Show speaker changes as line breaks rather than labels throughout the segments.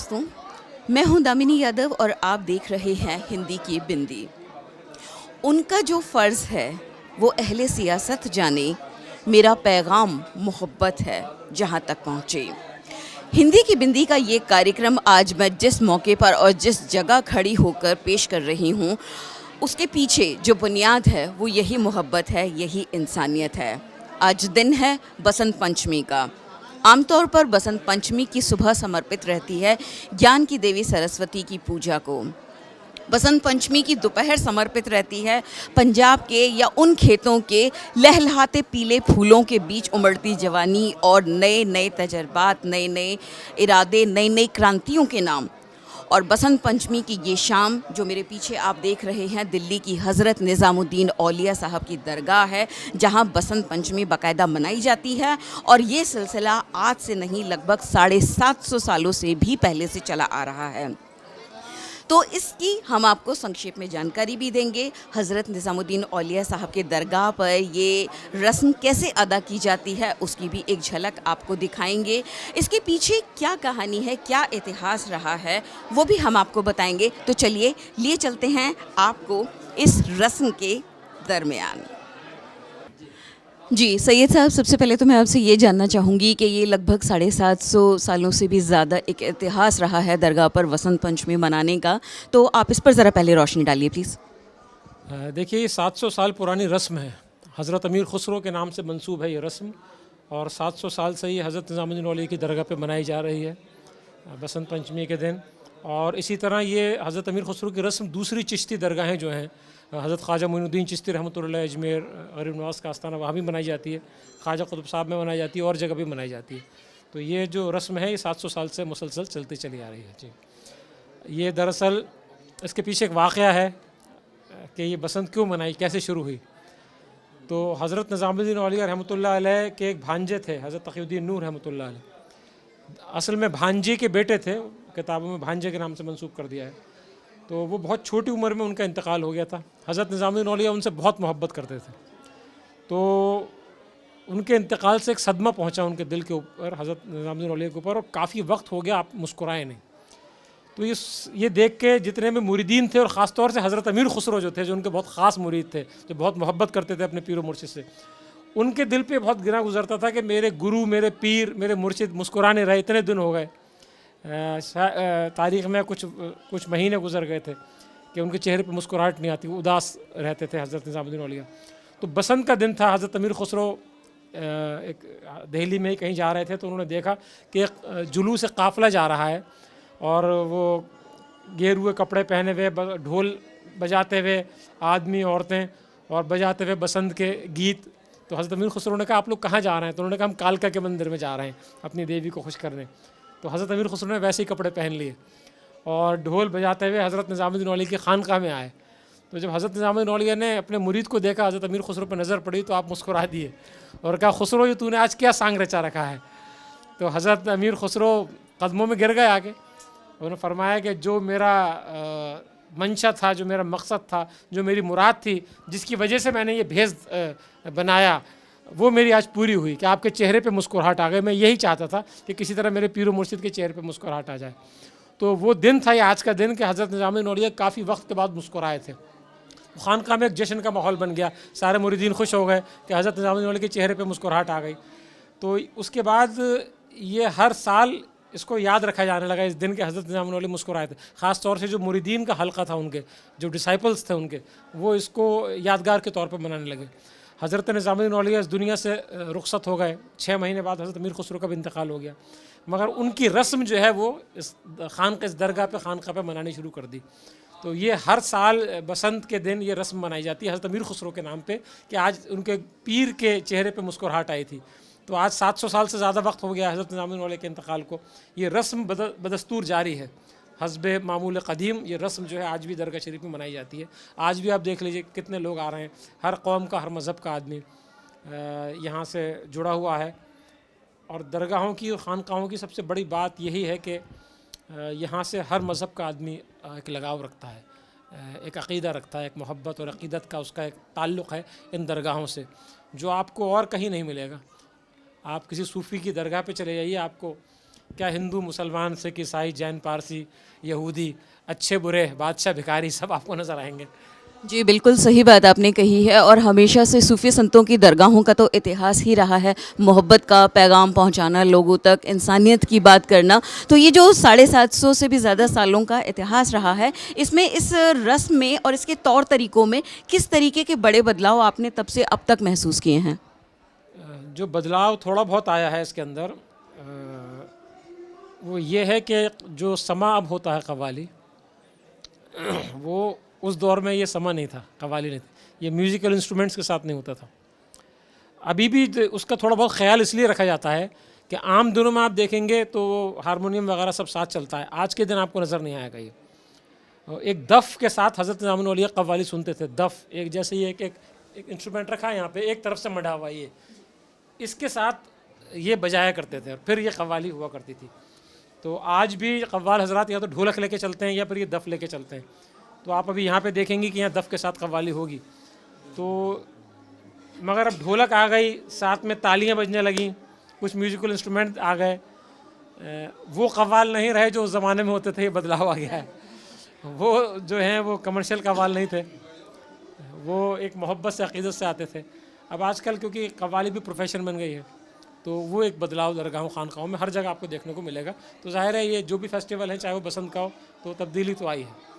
दोस्तों, मैं हूं दामिनी यादव और आप देख रहे हैं हिंदी की बिंदी। उनका जो फ़र्ज़ है वो अहले सियासत जाने, मेरा पैगाम मोहब्बत है जहां तक पहुंचे। हिंदी की बिंदी का ये कार्यक्रम आज मैं जिस मौके पर और जिस जगह खड़ी होकर पेश कर रही हूं, उसके पीछे जो बुनियाद है वो यही मोहब्बत है, यही इंसानियत है। आज दिन है बसंत पंचमी का। आमतौर पर बसंत पंचमी की सुबह समर्पित रहती है ज्ञान की देवी सरस्वती की पूजा को। बसंत पंचमी की दोपहर समर्पित रहती है पंजाब के या उन खेतों के लहलहाते पीले फूलों के बीच उमड़ती जवानी और नए नए तजर्बात, नए नए इरादे, नई नई क्रांतियों के नाम। और बसंत पंचमी की ये शाम जो मेरे पीछे आप देख रहे हैं, दिल्ली की हज़रत निज़ामुद्दीन औलिया साहब की दरगाह है, जहां बसंत पंचमी बाकायदा मनाई जाती है। और ये सिलसिला आज से नहीं, लगभग 750 सालों से भी पहले से चला आ रहा है। तो इसकी हम आपको संक्षेप में जानकारी भी देंगे। हज़रत निज़ामुद्दीन औलिया साहब के दरगाह पर ये रस्म कैसे अदा की जाती है उसकी भी एक झलक आपको दिखाएंगे। इसके पीछे क्या कहानी है, क्या इतिहास रहा है, वो भी हम आपको बताएंगे। तो चलिए लिए चलते हैं आपको इस रस्म के दरमियान। जी सैयद साहब, सबसे पहले तो मैं आपसे ये जानना चाहूँगी कि ये लगभग 750 सालों से भी ज़्यादा एक इतिहास रहा है दरगाह पर वसंत पंचमी मनाने का, तो आप इस पर ज़रा पहले रोशनी डालिए प्लीज़।
देखिए, ये 700 साल पुरानी रस्म है। हज़रत अमीर खुसरो के नाम से मंसूब है ये रस्म, और 700 साल से ये हज़रत निज़ामुद्दीन औलिया की दरगाह पे मनाई जा रही है बसंत पंचमी के दिन। और इसी तरह ये हज़रत अमीर खुसरो की रस्म दूसरी चिश्ती दरगाहें जो हैं, हज़रत ख्वाजा मोइनुद्दीन चिश्ती रहमतुल्लाह अजमेर गरीब नवाज़ का आस्थाना, वहाँ भी मनाई जाती है। ख्वाजा कुतुब साहब में मनाई जाती है और जगह भी मनाई जाती है। तो ये जो रस्म है ये 700 साल से मुसलसल चलती चली आ रही है। जी, ये दरअसल इसके पीछे एक वाक़या है कि ये बसंत क्यों मनाई, कैसे शुरू हुई। तो हज़रत निज़ामुद्दीन औलिया रहमतुल्लाह अलैह के एक भांजे थे, हज़रत तक़ीउद्दीन नूर रहमतुल्लाह अलैह। असल में भांजे के बेटे थे, किताबों में भांजे के नाम से मंसूब कर दिया है। तो वो बहुत छोटी उम्र में उनका इंतकाल हो गया था। हज़रत निज़ामुद्दीन औलिया उनसे बहुत मोहब्बत करते थे। तो उनके इंतकाल से एक सदमा पहुंचा उनके दिल के ऊपर, हज़रत निज़ामुद्दीन औलिया के ऊपर, और काफ़ी वक्त हो गया आप मुस्कुराए नहीं। तो ये देख के जितने में मुरीदीन थे, और ख़ास तौर से हज़रत अमीर खुसरो जो थे, जो उनके बहुत ख़ास मुरीद थे, जो बहुत मोहब्बत करते थे अपने पीर व मुर्शिद से, उनके दिल पे बहुत गिरा गुजरता था कि मेरे गुरु, मेरे पीर, मेरे मुर्शिद मुस्कुराने रहे, इतने दिन हो गए। तारीख़ में कुछ महीने गुजर गए थे कि उनके चेहरे पे मुस्कुराहट नहीं आती, वो उदास रहते थे हज़रत निज़ामुद्दीन औलिया। तो बसंत का दिन था, हज़रत अमीर खुसरो एक दिल्ली में ही कहीं जा रहे थे, तो उन्होंने देखा कि एक जुलूस काफ़िला जा रहा है, और वो गेरुए कपड़े पहने हुए, ढोल बजाते हुए आदमी, औरतें, और बजाते हुए बसंत के गीत। तो हज़रत अमीर खुसरो ने कहा, आप लोग कहाँ जा रहे हैं? तो उन्होंने कहा, हम कालका के मंदिर में जा रहे हैं अपनी देवी को खुश करने। तो हज़रत अमीर खुसरो ने वैसे ही कपड़े पहन लिए और ढोल बजाते हुए हज़रत निज़ामुद्दीन औलिया की खानकाह में आए। तो जब हज़रत निज़ामुद्दीन औलिया ने अपने मुरीद को देखा, हज़रत अमीर खुसरो पर नज़र पड़ी, तो आप मुस्कुरा दिए और कहा, खुसरो ये तूने आज क्या सांग रचा रखा है? तो हज़रत अमीर खुसरो कदमों में गिर गए आगे। उन्होंने फरमाया कि जो मेरा मंशा था, जो मेरा मकसद था, जो मेरी मुराद थी, जिसकी वजह से मैंने ये भेष बनाया, वो मेरी आज पूरी हुई कि आपके चेहरे पे मुस्कुराहट आ गई। मैं यही चाहता था कि किसी तरह मेरे पीर मुर्शिद के चेहरे पे मुस्कुराहट आ जाए। तो वो दिन था, ये आज का दिन, कि हज़रत निज़ामुद्दीन औलिया काफ़ी वक्त के बाद मुस्कुराए थे। खानकाह में एक जश्न का माहौल बन गया, सारे मुरीदीन खुश हो गए कि हज़रत निज़ामुद्दीन औलिया के चेहरे पे मुस्कुराहट आ गई। तो उसके बाद ये हर साल इसको याद रखा जाने लगा, इस दिन के हज़रत निज़ामुद्दीन औलिया मुस्कुराए थे। ख़ास तौर से जो मुरीदीन का हल्का था, उनके जो डिसाइपल्स थे उनके, वो इसको यादगार के तौर पर मनाने लगे। हज़रत निज़ामुद्दीन औलिया इस दुनिया से रुखसत हो गए। 6 महीने बाद हज़रत अमीर खुसरो का भी इंतकाल हो गया, मगर उनकी रस्म जो है वो इस दरगाह पे, खानकाह पे मनानी शुरू कर दी। तो ये हर साल बसंत के दिन ये रस्म मनाई जाती है हज़रत अमीर खुसरो के नाम पे, कि आज उनके पीर के चेहरे पे मुस्कुराहट आई थी। तो आज 700 साल से ज़्यादा वक्त हो गया हज़रत निज़ामुद्दीन औलिया के इंतकाल को। ये रस्म बदस्तूर जारी है, हस्बे मामूल क़दीम। ये रस्म जो है आज भी दरगाह शरीफ में मनाई जाती है। आज भी आप देख लीजिए कितने लोग आ रहे हैं, हर कौम का, हर मज़हब का आदमी यहाँ से जुड़ा हुआ है। और दरगाहों की और ख़ानकाहों की सबसे बड़ी बात यही है कि यहाँ से हर मज़हब का आदमी एक लगाव रखता है, एक अक़ीदा रखता है, एक मोहब्बत और अक़ीदत का उसका एक ताल्लुक़ है इन दरगाहों से, जो आपको और कहीं नहीं मिलेगा। आप किसी सूफ़ी की दरगाह पे चले जाइए, आपको क्या हिंदू, मुसलमान, सिख, ईसाई, जैन, पारसी, यहूदी, अच्छे बुरे, बादशाह, भिखारी, सब आपको नज़र आएंगे।
जी बिल्कुल सही बात आपने कही है। और हमेशा से सूफ़ी संतों की दरगाहों का तो इतिहास ही रहा है मोहब्बत का पैगाम पहुंचाना लोगों तक, इंसानियत की बात करना। तो ये जो 750 से भी ज़्यादा सालों का इतिहास रहा है, इसमें इस रस्म में और इसके तौर तरीक़ों में किस तरीके के बड़े बदलाव आपने तब से अब तक महसूस किए हैं?
जो बदलाव थोड़ा बहुत आया है इसके अंदर, वो ये है कि जो समा अब होता है कव्वाली, वो उस दौर में ये समा नहीं था, कव्वाली नहीं थी, ये म्यूज़िकल इंस्ट्रूमेंट्स के साथ नहीं होता था। अभी भी उसका थोड़ा बहुत ख्याल इसलिए रखा जाता है कि आम दिनों में आप देखेंगे तो हारमोनियम वगैरह सब साथ चलता है, आज के दिन आपको नज़र नहीं आएगा ये। एक दफ़ के साथ हज़रत निज़ामुल औलिया कव्वाली सुनते थे। दफ़ एक जैसे ये एक इंस्ट्रूमेंट रखा है यहाँ पे, एक तरफ से मढ़ा हुआ, ये इसके साथ ये बजाया करते थे और फिर ये कव्वाली हुआ करती थी। तो आज भी कव्वाल हजरात या तो ढोलक लेके चलते हैं या फिर ये दफ़ लेके चलते हैं। तो आप अभी यहाँ पे देखेंगे कि यहाँ दफ़ के साथ कव्वाली होगी। तो मगर अब ढोलक आ गई, साथ में तालियाँ बजने लगीं, कुछ म्यूज़िकल इंस्ट्रूमेंट आ गए, वो कव्वाल नहीं रहे जो उस ज़माने में होते थे। ये बदलाव आ गया है। वो जो हैं वो कमर्शियल कव्वाल नहीं थे, वो एक मोहब्बत से, अक़ीदत से आते थे। अब आजकल क्योंकि कव्वाली भी प्रोफेशन बन गई है, तो वो एक बदलाव दरगाहों, खानकाहों में हर जगह आपको देखने को मिलेगा। तो ज़ाहिर है ये जो भी फेस्टिवल है, चाहे वो बसंत का हो, तो तब्दीली तो आई है।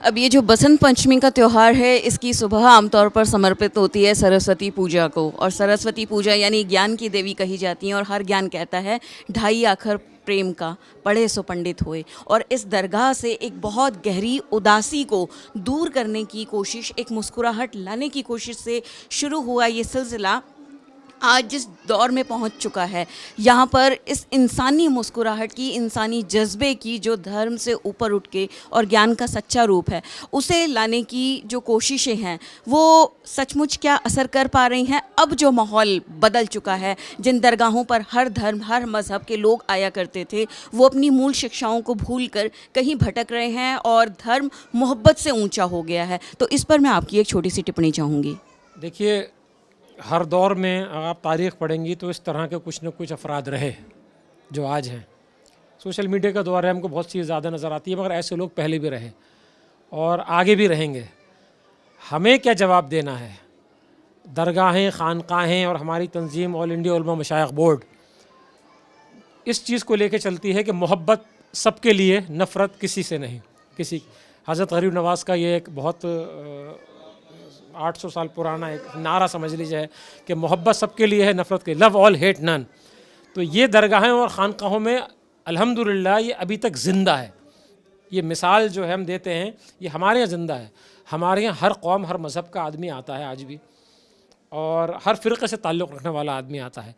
अब ये जो बसंत पंचमी का त्यौहार है, इसकी सुबह आमतौर पर समर्पित होती है सरस्वती पूजा को। और सरस्वती पूजा यानी ज्ञान की देवी कही जाती हैं, और हर ज्ञान कहता है ढाई आखर प्रेम का, पढ़े सो पंडित होए। और इस दरगाह से एक बहुत गहरी उदासी को दूर करने की कोशिश, एक मुस्कुराहट लाने की कोशिश से शुरू हुआ ये सिलसिला आज जिस दौर में पहुंच चुका है, यहाँ पर इस इंसानी मुस्कुराहट की, इंसानी जज्बे की, जो धर्म से ऊपर उठ के और ज्ञान का सच्चा रूप है, उसे लाने की जो कोशिशें हैं, वो सचमुच क्या असर कर पा रही हैं? अब जो माहौल बदल चुका है, जिन दरगाहों पर हर धर्म, हर मज़हब के लोग आया करते थे, वो अपनी मूल शिक्षाओं को भूल कर कहीं भटक रहे हैं और धर्म मोहब्बत से ऊँचा हो गया है। तो इस पर मैं आपकी एक छोटी सी टिप्पणी चाहूँगी।
देखिए, हर दौर में अगर आप तारीख़ पढ़ेंगी तो इस तरह के कुछ न कुछ अफराद रहे जो आज हैं। सोशल मीडिया का दौर है, हमको बहुत चीज़ ज़्यादा नज़र आती है, मगर ऐसे लोग पहले भी रहे और आगे भी रहेंगे। हमें क्या जवाब देना है? दरगाहें, खानकाहें और हमारी तंजीम ऑल इंडिया उलमा मशाइख बोर्ड इस चीज़ को लेके चलती है कि मोहब्बत सबके लिए, नफ़रत किसी से नहीं। किसी हज़रत गरीब नवाज़ का ये एक बहुत 800 साल पुराना एक नारा समझ लीजिए है कि मोहब्बत सबके लिए है, नफ़रत के, लव ऑल हेट नन। तो ये दरगाहें और खानकाहों में अल्हम्दुलिल्लाह ये अभी तक ज़िंदा है। ये मिसाल जो है हम देते हैं, ये हमारे यहाँ ज़िंदा है। हमारे यहाँ हर कौम, हर मज़हब का आदमी आता है आज भी, और हर फ़िरक़े से ताल्लुक़ रखने वाला आदमी आता है,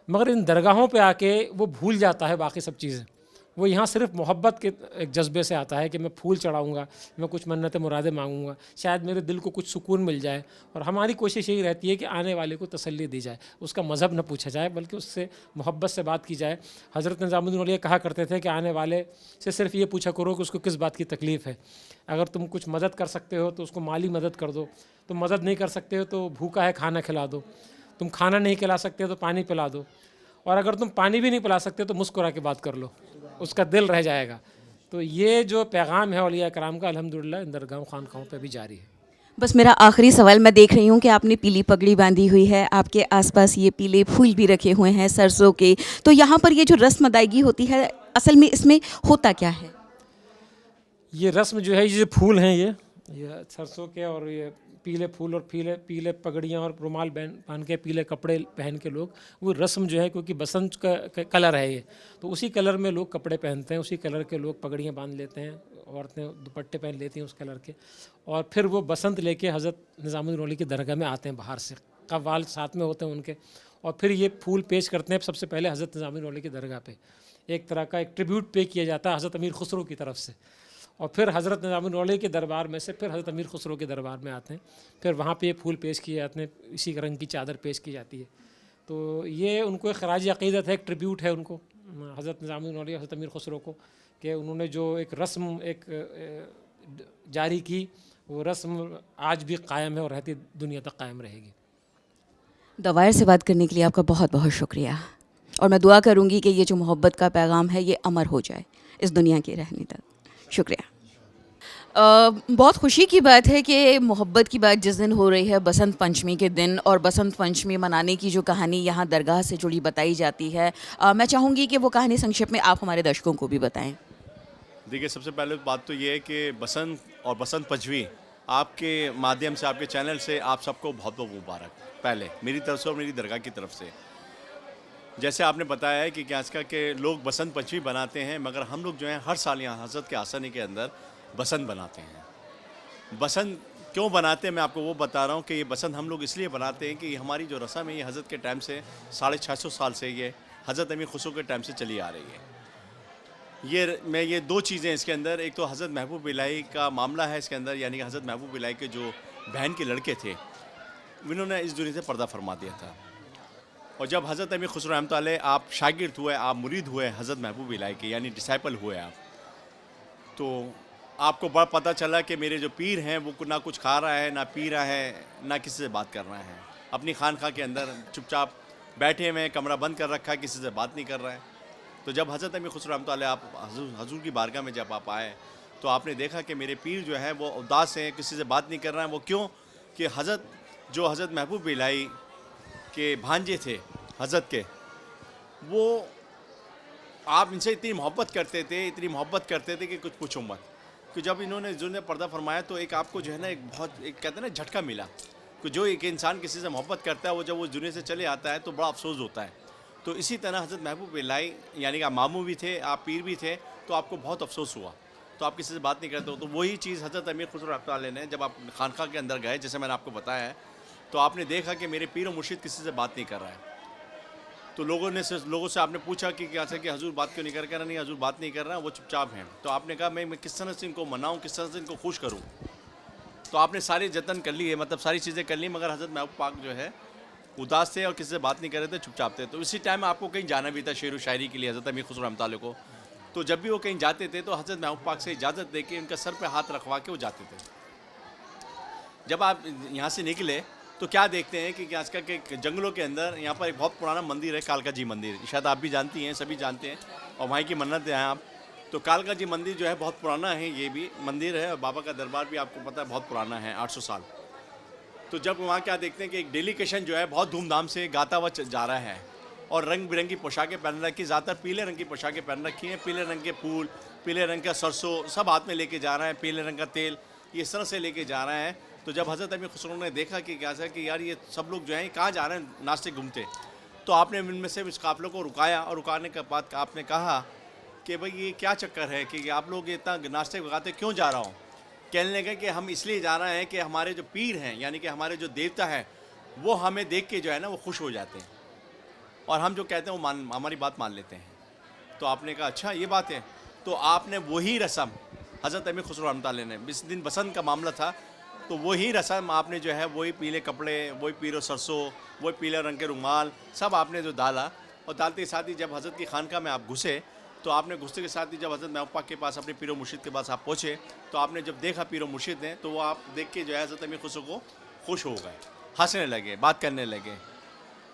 मगर इन दरगाहों पे आके वो भूल जाता है बाकी सब चीज़ें। वो यहाँ सिर्फ मोहब्बत के एक जज्बे से आता है कि मैं फूल चढ़ाऊँगा, मैं कुछ मन्नतें मुरादें मांगूंगा, शायद मेरे दिल को कुछ सुकून मिल जाए। और हमारी कोशिश यही रहती है कि आने वाले को तसल्ली दी जाए, उसका मज़हब न पूछा जाए, बल्कि उससे मोहब्बत से बात की जाए। हज़रत निज़ामुद्दीन औलिया कहा करते थे कि आने वाले से सिर्फ ये पूछा करो कि उसको किस बात की तकलीफ़ है। अगर तुम कुछ मदद कर सकते हो तो उसको माली मदद कर दो, तुम मदद नहीं कर सकते हो तो भूखा है खाना खिला दो, तुम खाना नहीं खिला सकते तो पानी पिला दो, और अगर तुम पानी भी नहीं पिला सकते तो मुस्कुरा के बात कर लो, उसका दिल रह जाएगा। तो ये जो पैगाम है औलिया कराम का, अल्हम्दुलिल्लाह इन दरगाहों, खानकाहों पे भी जारी है।
बस मेरा आखिरी सवाल, मैं देख रही हूँ कि आपने पीली पगड़ी बांधी हुई है, आपके आसपास ये पीले फूल भी रखे हुए हैं सरसों के। तो यहाँ पर ये जो रस्म अदायगी होती है, असल में इसमें होता क्या है?
ये रस्म जो है, ये फूल हैं, ये सरसों के, और ये पीले फूल और पीले पगड़ियाँ और रुमाल पहन के, पीले कपड़े पहन के लोग, वो रस्म जो है, क्योंकि बसंत का कलर है ये, तो उसी कलर में लोग कपड़े पहनते हैं, उसी कलर के लोग पगड़ियाँ बांध लेते हैं, औरतें दुपट्टे पहन लेती हैं उस कलर के, और फिर वो बसंत लेके हज़रत निज़ामुद्दीन औलिया की दरगाह में आते हैं बाहर से, कव्वाल साथ में होते हैं उनके, और फिर ये फूल पेश करते हैं सबसे पहले हज़रत निज़ामुद्दीन औलिया की दरगाह पे। एक तरह का एक ट्रिब्यूट पे किया जाता है हज़रत अमीर खुसरो की तरफ से, और फिर हज़रत निज़ामुद्दीन औलिया के दरबार में से फिर हज़रत अमीर खुसरो के दरबार में आते हैं, फिर वहाँ पे ये फूल पेश किए जाते हैं, इसी रंग की चादर पेश की जाती है। तो ये उनको एक खराज अक़ीदत है, एक ट्रिब्यूट है उनको, हज़रत निज़ामुद्दीन औलिया, हज़रत अमीर खुसरो को, कि उन्होंने जो एक रस्म एक जारी की, वो रस्म आज भी कायम है और रहती दुनिया तक कायम रहेगी।
द वायर से बात करने के लिए आपका बहुत बहुत शुक्रिया। और मैं दुआ करूँगी कि ये जो मोहब्बत का पैगाम है ये अमर हो जाए इस दुनिया के रहने तक। शुक्रिया। बहुत खुशी की बात है कि मोहब्बत की बात जिस दिन हो रही है बसंत पंचमी के दिन, और बसंत पंचमी मनाने की जो कहानी यहाँ दरगाह से जुड़ी बताई जाती है, मैं चाहूँगी कि वो कहानी संक्षिप्त में आप हमारे दर्शकों को भी बताएं।
देखिए, सबसे पहले बात तो ये है कि बसंत और बसंत पंचमी आपके माध्यम से, आपके चैनल से आप सबको बहुत बहुत मुबारक, पहले मेरी तरफ से और मेरी दरगाह की तरफ से। जैसे आपने बताया है कि क्या इसका कि लोग बसंत पंचमी बनाते हैं, मगर हम लोग जो हैं हर साल यहाँ हज़रत के आसने के अंदर बसंत बनाते हैं। बसंत क्यों बनाते हैं मैं आपको वो बता रहा हूँ कि ये बसंत हम लोग इसलिए बनाते हैं कि ये हमारी जो रस्म है ये हज़रत के टाइम से 650 साल से ये हज़रत अमीर खुसरो के टाइम से चली आ रही है। ये दो चीज़ें इसके अंदर, एक तो हज़रत महबूब इलाही का मामला है इसके अंदर, यानी कि हज़रत महबूब इलाही के जो बहन के लड़के थे उन्होंने इस दुनिया से पर्दा फरमा दिया था। और जब हज़रत अमीर खुसरो रहमतुल्लाह अलैह आप शागिर्द हुए, आप मुरीद हुए हज़रत महबूब इलाही के, यानी डिसाइपल हुए आप, तो आपको बड़ा पता चला कि मेरे जो पीर हैं वो ना कुछ खा रहा है, ना पी रहा है, ना किसी से बात कर रहा है, अपनी खानखा के अंदर चुपचाप बैठे हुए हैं, कमरा बंद कर रखा है, किसी से बात नहीं कर रहा है। तो जब हज़रत अमीर खुसरो रहमतुल्लाह अलैह आप हजूर की बारगाह में जब आप आए तो आपने देखा कि मेरे पीर जो है वो उदास हैं, किसी से बात नहीं कर रहे हैं। वो क्यों? कि हज़रत महबूब इलाही के भांजे थे हज़रत के, वो आप इनसे इतनी मोहब्बत करते थे कि कुछ पूछो मत। कि जब इन्होंने जुल्म पर्दा फरमाया तो एक आपको जो है ना एक कहते हैं ना झटका मिला कि जो एक इंसान किसी से मोहब्बत करता है वो जब वो दुनिया से चले आता है तो बड़ा अफसोस होता है। तो इसी तरह हज़रत महबूब इलाही यानी कि आप मामू भी थे, आप पीर भी थे, तो आपको बहुत अफसोस हुआ, तो आप किसी से बात नहीं करते हो। तो वही चीज़ हज़रत अमीर खुसरो रहमतुल्लाह अलैह ने जब आप खानखा के अंदर गए, जैसे मैंने आपको बताया है, तो आपने देखा कि मेरे पीर और मुर्शिद किसी से बात नहीं कर रहा है। तो लोगों से आपने पूछा कि क्या से कि हजूर बात क्यों नहीं कर रहा? नहीं, हजूर बात नहीं कर रहा, वो चुपचाप हैं। तो आपने कहा मैं किस तरह से इनको मनाऊँ, किस तरह से इनको खुश करूँ? तो आपने सारे जतन कर लिए, मतलब सारी चीज़ें कर ली, मगर हज़रत महबूब पाक जो है उदास थे और किसी से बात नहीं कर रहे थे, चुपचाप थे। तो इसी टाइम आपको कहीं जाना भी था शेर व शायरी के लिए हज़रत अमीर खुसरो रहमतुल्लाह अलैह को। तो जब भी वो कहीं जाते थे तो हज़रत महबूब पाक से इजाज़त दे के उनका सर पे हाथ रखवा के वो जाते थे। जब आप यहाँ से निकले तो क्या देखते हैं कि आज का के जंगलों के अंदर यहाँ पर एक बहुत पुराना मंदिर है, कालका जी मंदिर, शायद आप भी जानती हैं, सभी जानते हैं, और वहाँ की मन्नत है आप। तो कालका जी मंदिर जो है बहुत पुराना है, ये भी मंदिर है, और बाबा का दरबार भी आपको पता है बहुत पुराना है, 800 साल। तो जब वहाँ क्या देखते हैं कि एक डेलीगेशन जो है बहुत धूमधाम से गाता हुआ जा रहा है, और रंग बिरंगी पोशाकें पहन रखी, ज़्यादातर पीले रंग की पोशाकें पहन रखी हैं, पीले रंग के फूल, पीले रंग का सरसों सब हाथ में लेके जा रहे हैं, पीले रंग का तेल ये इस तरह से लेके जा रहे हैं। तो जब हज़रत अमीर खुसरो ने देखा कि क्या था कि यार ये सब लोग जो हैं कहाँ जा रहे हैं नाचते घूमते, तो आपने इनमें से इस काफ़िलों को रुकाया, और रुकाने के बाद आपने कहा कि भाई ये क्या चक्कर है कि आप लोग इतना नाचते गाते क्यों जा रहा हूँ? कहने लगे कि हम इसलिए जा रहे हैं कि हमारे जो पीर हैं, यानी कि हमारे जो देवता हैं, वो हमें देख के जो है ना वो खुश हो जाते हैं, और हम जो कहते हैं वो हमारी बात मान लेते हैं। तो आपने कहा अच्छा ये बात है। तो आपने वही रस्म हज़रत अमीर खुसरो रहमतुल्लाह अलैह ने, इस दिन बसंत का मामला था, तो वही रस्म आपने जो है वही पीले कपड़े, वही पीले सरसों, वही पीले रंग के रुमाल सब आपने जो डाला, और डालते के साथ ही जब हज़रत की खानका में आप घुसे, तो आपने घुसते के साथ ही जब हज़रत महबूब पाक के पास अपने पीर मुर्शिद के पास आप पहुँचे, तो आपने जब देखा पीर मुर्शिद ने, तो वो आप देख के जो है हज़रत अमीर खुसरो को खुश हो गए, हंसने लगे, बात करने लगे।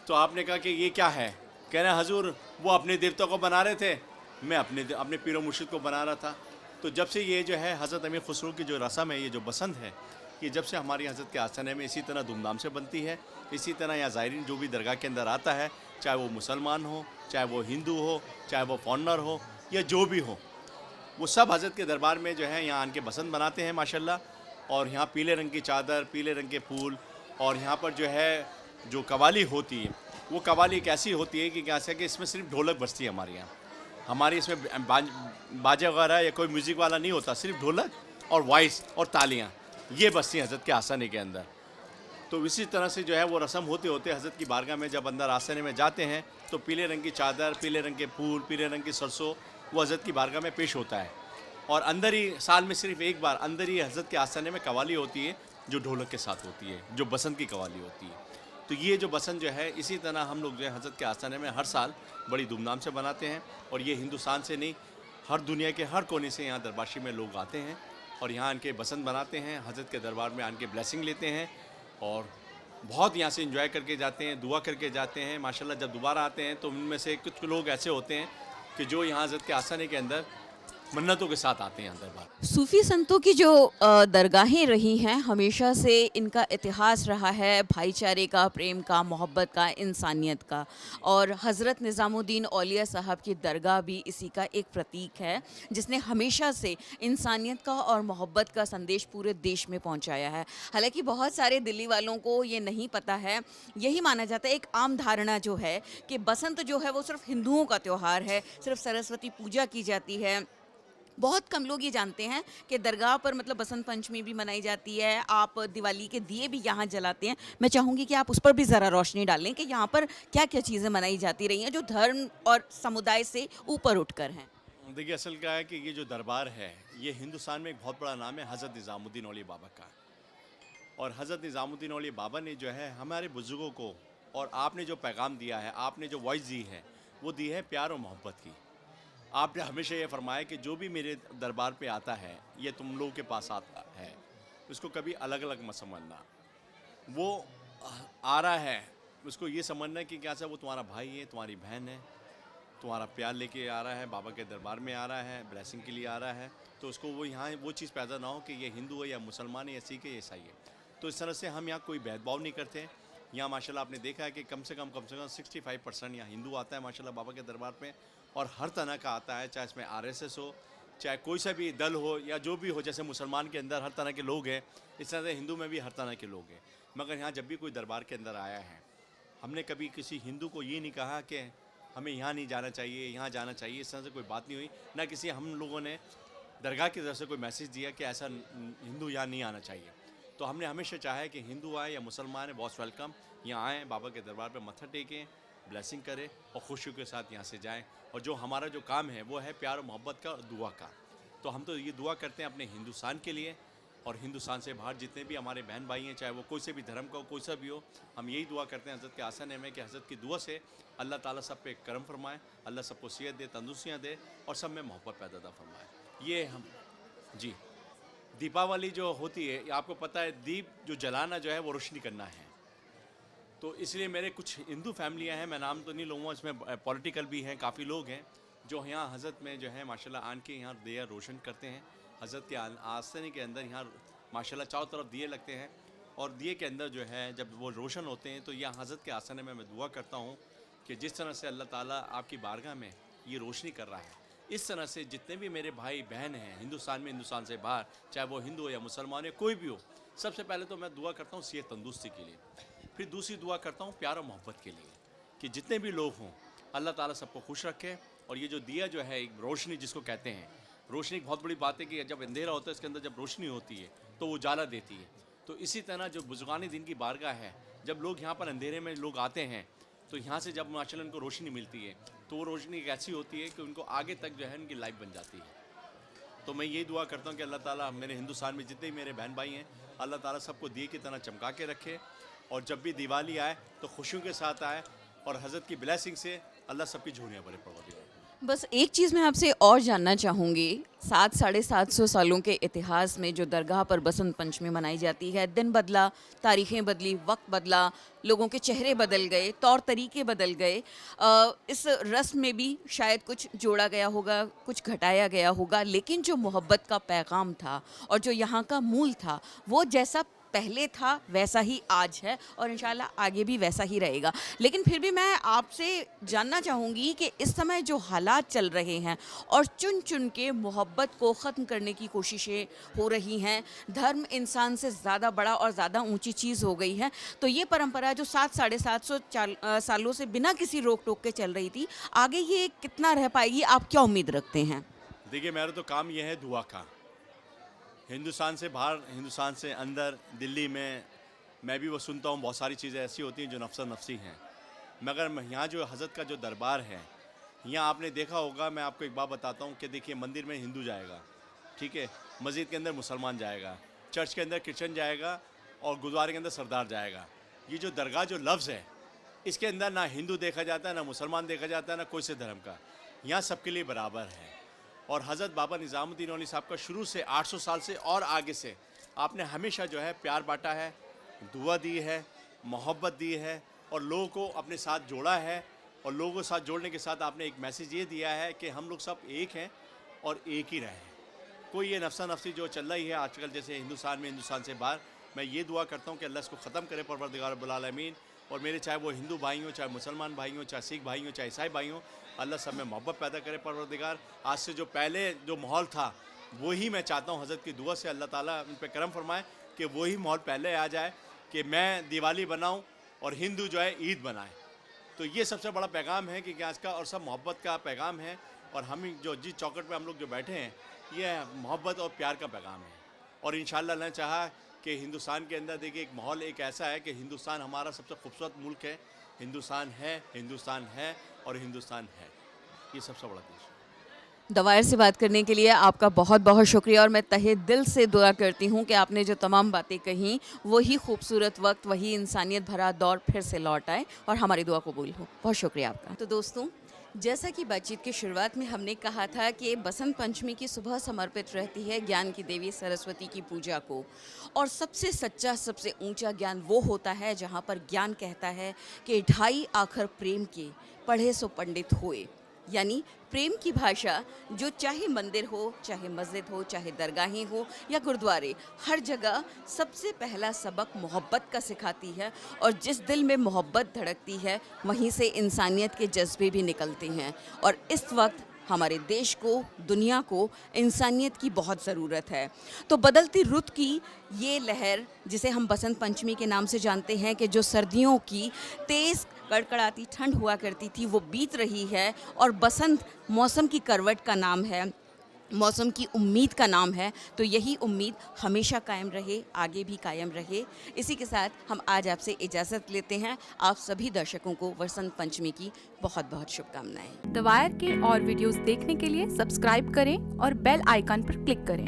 तो आपने कहा कि ये क्या है? कह रहे हजूर वो अपने देवता को बना रहे थे, मैं अपने पीर मुर्शिद को बना रहा था। तो जब से ये जो है हज़रत अमीर खुसरो की जो रस्म है, ये जो बसंत है, ये जब से हमारी हज़रत के आस्थाने में इसी तरह धूमधाम से बनती है, इसी तरह यहाँ ज़ायरीन जो भी दरगाह के अंदर आता है, चाहे वो मुसलमान हो, चाहे वो हिंदू हो, चाहे वो फॉरनर हो, या जो भी हो, वो सब हज़रत के दरबार में जो है यहाँ आन के बसंत बनाते हैं माशाल्लाह। और यहाँ पीले रंग की चादर, पीले रंग के फूल, और यहाँ पर जो है जो कवाली होती है, वो कवाली एक ऐसी होती है कि क्या है कि इसमें सिर्फ ढोलक बजती है हमारे यहाँ, हमारी इसमें बाजे वगैरह या कोई म्यूज़िक वाला नहीं होता, सिर्फ ढोलक और वॉइस और तालियाँ ये बजती हैं हज़रत के आस्थाने के अंदर। तो इसी तरह से जो है वो रस्म होते होते हज़रत की बारगाह में जब अंदर आस्थाने में जाते हैं, तो पीले रंग की चादर, पीले रंग के फूल, पीले रंग की सरसों वो हज़रत की बारगाह में पेश होता है। और अंदर ही साल में सिर्फ एक बार अंदर ही हज़रत के आस्थाने में कवाली होती है, जो ढोलक के साथ होती है, जो बसंत की कवाली होती है। तो ये जो बसंत जो है, इसी तरह हम लोग जो है हज़रत के आस्थाने में हर साल बड़ी धूमधाम से बनाते हैं। और ये हिंदुस्तान से नहीं, हर दुनिया के हर कोने से यहाँ दरबारशी में लोग आते हैं और यहाँ आन के बसंत बनाते हैं, हज़रत के दरबार में आन के ब्लेसिंग लेते हैं, और बहुत यहाँ से एंजॉय करके जाते हैं, दुआ करके जाते हैं। माशाल्लाह जब दोबारा आते हैं तो उनमें से कुछ लोग ऐसे होते हैं कि जो यहाँ हज़रत के आस्थाने के अंदर मन्नतों के साथ आते हैं यहाँ दरबार।
सूफ़ी संतों की जो दरगाहें रही हैं, हमेशा से इनका इतिहास रहा है भाईचारे का, प्रेम का, मोहब्बत का, इंसानियत का। और हज़रत निज़ामुद्दीन औलिया साहब की दरगाह भी इसी का एक प्रतीक है, जिसने हमेशा से इंसानियत का और मोहब्बत का संदेश पूरे देश में पहुंचाया है। हालांकि बहुत सारे दिल्ली वालों को ये नहीं पता है, यही माना जाता है, एक आम धारणा जो है कि बसंत जो है वो सिर्फ हिंदुओं का त्यौहार है, सिर्फ सरस्वती पूजा की जाती है। बहुत कम लोग ये जानते हैं कि दरगाह पर मतलब बसंत पंचमी भी मनाई जाती है, आप दिवाली के दिए भी यहाँ जलाते हैं। मैं चाहूँगी कि आप उस पर भी ज़रा रोशनी डालें कि यहाँ पर क्या क्या चीज़ें मनाई जाती रही हैं जो धर्म और समुदाय से ऊपर उठकर हैं।
देखिए असल क्या है कि ये जो दरबार है ये हिंदुस्तान में एक बहुत बड़ा नाम है हज़रत निज़ामुद्दीन औलिया बाबा का। और हज़रत निज़ामुद्दीन औलिया बाबा ने जो है हमारे बुज़ुर्गों को, और आपने जो पैगाम दिया है, आपने जो वॉइस दी है, वो दी है प्यार और मोहब्बत की। आपने हमेशा ये फरमाया कि जो भी मेरे दरबार पे आता है, ये तुम लोगों के पास आता है, उसको कभी अलग अलग मत समझना। वो आ रहा है, उसको ये समझना कि क्या सा वो तुम्हारा भाई है, तुम्हारी बहन है, तुम्हारा प्यार लेके आ रहा है, बाबा के दरबार में आ रहा है, ब्लेसिंग के लिए आ रहा है। तो उसको वो यहाँ वो चीज़ पैदा ना हो कि ये हिंदू है या मुसलमान है या सिख है या ईसाई है। तो इस तरह से हम यहाँ कोई भेदभाव नहीं करते। यहाँ माशाल्लाह आपने देखा है कि कम से कम 65% यहाँ हिंदू आता है माशाल्लाह बाबा के दरबार पे, और हर तरह का आता है, चाहे इसमें RSS हो, चाहे कोई सा भी दल हो या जो भी हो। जैसे मुसलमान के अंदर हर तरह के लोग हैं, इस तरह से हिंदू में भी हर तरह के लोग हैं। मगर यहाँ जब भी कोई दरबार के अंदर आया है, हमने कभी किसी हिंदू को ये नहीं कहा कि हमें यहाँ नहीं जाना चाहिए, यहाँ जाना चाहिए, इस तरह से कोई बात नहीं हुई। ना किसी हम लोगों ने दरगाह की तरफ से कोई मैसेज दिया कि ऐसा हिंदू यहाँ नहीं आना चाहिए। तो हमने हमेशा चाहा है कि हिंदू आए या मुसलमान है, बहुत वेलकम, यहाँ आएँ, बाबा के दरबार पर मत्था टेकें, ब्लेसिंग करें और खुशियों के साथ यहाँ से जाएं। और जो हमारा जो काम है वो है प्यार और मोहब्बत का और दुआ का। तो हम तो ये दुआ करते हैं अपने हिंदुस्तान के लिए, और हिंदुस्तान से बाहर जितने भी हमारे बहन भाई हैं, चाहे वो कोई से भी धर्म का हो, कोई सा भी हो, हम यही दुआ करते हैं हज़रत के आसन में कि हज़रत की दुआ से अल्लाह ताला सब पे करम फरमाए, अल्लाह सबको सेहत दे, तंदुरुस्तियाँ दे और सब में मोहब्बत पैदा फरमाए। ये हम जी। दीपावली जो होती है, आपको पता है दीप जो जलाना जो है वो रोशनी करना है। तो इसलिए मेरे कुछ हिंदू फैमिलियां हैं, मैं नाम तो नहीं लूँगा, इसमें पॉलिटिकल भी हैं, काफ़ी लोग हैं जो यहाँ हज़रत में जो है माशाल्लाह आन के यहाँ दिया रोशन करते हैं। हज़रत के आस्थाने के अंदर यहाँ माशाल्लाह चारों तरफ दिए लगते हैं, और दिए के अंदर जो है जब वो रोशन होते हैं तो यहाँ हज़रत के आस्थाने में मैं दुआ करता हूँ कि जिस तरह से अल्लाह ताला आपकी बारगाह में ये रोशनी कर रहा है, इस तरह से जितने भी मेरे भाई बहन हैं हिंदुस्तान में, हिंदुस्तान से बाहर, चाहे वो हिंदू हो या मुसलमान हो, कोई भी हो, सबसे पहले तो मैं दुआ करता हूँ सेहत तंदुरुस्ती के लिए। फिर दूसरी दुआ करता हूँ प्यार और मोहब्बत के लिए कि जितने भी लोग हों अल्लाह ताला सबको खुश रखे। और ये जो दिया जो है एक रोशनी जिसको कहते हैं, रोशनी एक बहुत बड़ी बात है कि जब अंधेरा होता है इसके अंदर जब रोशनी होती है तो वो उजाला देती है। तो इसी तरह जो बुजुर्गान दिन की बारगाह है, जब लोग यहाँ पर अंधेरे में लोग आते हैं तो यहाँ से जब माशाल्लाह उनको रोशनी मिलती है तो वो रोशनी एक ऐसी होती है कि उनको आगे तक जो है उनकी लाइफ बन जाती है। तो मैं यही दुआ करता हूँ कि अल्लाह ताला मेरे हिंदुस्तान में जितने भी मेरे बहन भाई हैं, अल्लाह ताला सबको दिए की तरह चमका के रखे, और जब भी दिवाली आए तो खुशियों के साथ आए, और हज़रत की ब्लेसिंग से अल्लाह सबकी झोलियाँ भरे परवरदिगार।
बस एक चीज़ मैं आपसे और जानना चाहूँगी, 700-750 सालों के इतिहास में जो दरगाह पर बसंत पंचमी मनाई जाती है, दिन बदला, तारीखें बदली, वक्त बदला, लोगों के चेहरे बदल गए, तौर तरीके बदल गए, इस रस्म में भी शायद कुछ जोड़ा गया होगा, कुछ घटाया गया होगा, लेकिन जो मोहब्बत का पैगाम था और जो यहाँ का मूल था, वो जैसा पहले था वैसा ही आज है और इंशाल्लाह आगे भी वैसा ही रहेगा। लेकिन फिर भी मैं आपसे जानना चाहूँगी कि इस समय जो हालात चल रहे हैं और चुन चुन के मोहब्बत को ख़त्म करने की कोशिशें हो रही हैं, धर्म इंसान से ज़्यादा बड़ा और ज़्यादा ऊंची चीज़ हो गई है, तो ये परंपरा जो 700-750 सालों से बिना किसी रोक टोक के चल रही थी, आगे ये कितना रह पाएगी, आप क्या उम्मीद रखते हैं?
देखिए मेरा तो काम यह है दुआ का, हिंदुस्तान से बाहर, हिंदुस्तान से अंदर, दिल्ली में मैं भी वो सुनता हूँ, बहुत सारी चीज़ें ऐसी होती हैं जो नफसा नफसी हैं। मगर यहाँ जो हज़रत का जो दरबार है, यहाँ आपने देखा होगा, मैं आपको एक बात बताता हूँ कि देखिए मंदिर में हिंदू जाएगा, ठीक है, मस्जिद के अंदर मुसलमान जाएगा, चर्च के अंदर क्रिश्चन जाएगा और गुरुद्वारे के अंदर सरदार जाएगा। ये जो दरगाह जो लफ्ज़ है, इसके अंदर ना हिंदू देखा जाता है, ना मुसलमान देखा जाता है, ना कोई से धर्म का, यहाँ सबके लिए बराबर है। और हज़रत बाबा निज़ामुद्दीन औली साहब का शुरू से 800 साल से और आगे से आपने हमेशा जो है प्यार बांटा है, दुआ दी है, मोहब्बत दी है और लोगों को अपने साथ जोड़ा है, और लोगों को साथ जोड़ने के साथ आपने एक मैसेज ये दिया है कि हम लोग सब एक हैं और एक ही रहें। कोई ये नफसा नफसी जो चल रही है आजकल जैसे हिंदुस्तान में, हिंदुस्तान से बाहर, मैं ये दुआ करता हूँ कि अल्लाह इसको ख़त्म करे परवरदिगार रब्बुल आलमीन। और मेरे चाहे वो हिंदू भाई हों, चाहे मुसलमान भाई हों, चाहे सिख भाई हों, चाहे ईसाई भाई हों, अल्लाह सब में मोहब्बत पैदा करे परवरदिगार। आज से जो पहले जो माहौल था वही मैं चाहता हूँ हज़रत की दुआ से अल्लाह ताला उन पर करम फरमाए कि वही माहौल पहले आ जाए कि मैं दिवाली बनाऊँ और हिंदू जो है ईद बनाए। तो ये सबसे बड़ा पैगाम है कि आज का, और सब मोहब्बत का पैगाम है। और हम जो जिस चौकट पे हम लोग जो बैठे हैं ये मोहब्बत और प्यार का पैगाम है। और इंशाअल्लाह अल्लाह ने चाहा कि हिंदुस्तान के अंदर देखिए एक माहौल एक ऐसा है कि हिंदुस्तान हमारा सबसे खूबसूरत मुल्क है, हिंदुस्तान है, हिंदुस्तान है और हिंदुस्तान है, ये सबसे बड़ा देश है।
दवायर से बात करने के लिए आपका बहुत बहुत शुक्रिया, और मैं तहे दिल से दुआ करती हूँ कि आपने जो तमाम बातें कहीं वही खूबसूरत वक्त, वही इंसानियत भरा दौर फिर से लौट आए और हमारी दुआ कबूल हो। बहुत शुक्रिया आपका। तो दोस्तों, जैसा कि बातचीत की शुरुआत में हमने कहा था कि बसंत पंचमी की सुबह समर्पित रहती है ज्ञान की देवी सरस्वती की पूजा को, और सबसे सच्चा, सबसे ऊंचा ज्ञान वो होता है जहाँ पर ज्ञान कहता है कि ढाई आखर प्रेम के पढ़े सो पंडित होए। यानी प्रेम की भाषा जो चाहे मंदिर हो, चाहे मस्जिद हो, चाहे दरगाहें हो या गुरुद्वारे, हर जगह सबसे पहला सबक मोहब्बत का सिखाती है। और जिस दिल में मोहब्बत धड़कती है वहीं से इंसानियत के जज्बे भी निकलते हैं। और इस वक्त हमारे देश को, दुनिया को इंसानियत की बहुत ज़रूरत है। तो बदलती रुत की ये लहर, जिसे हम बसंत पंचमी के नाम से जानते हैं, कि जो सर्दियों की तेज़ कड़कड़ाती ठंड हुआ करती थी वो बीत रही है। और बसंत मौसम की करवट का नाम है, मौसम की उम्मीद का नाम है। तो यही उम्मीद हमेशा कायम रहे, आगे भी कायम रहे। इसी के साथ हम आज आपसे इजाज़त लेते हैं। आप सभी दर्शकों को वसंत पंचमी की बहुत बहुत शुभकामनाएं।
द वायर के और वीडियोस देखने के लिए सब्सक्राइब करें और बेल आइकन पर क्लिक करें।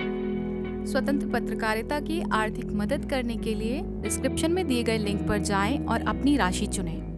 स्वतंत्र पत्रकारिता की आर्थिक मदद करने के लिए डिस्क्रिप्शन में दिए गए लिंक पर जाएं और अपनी राशि चुनें।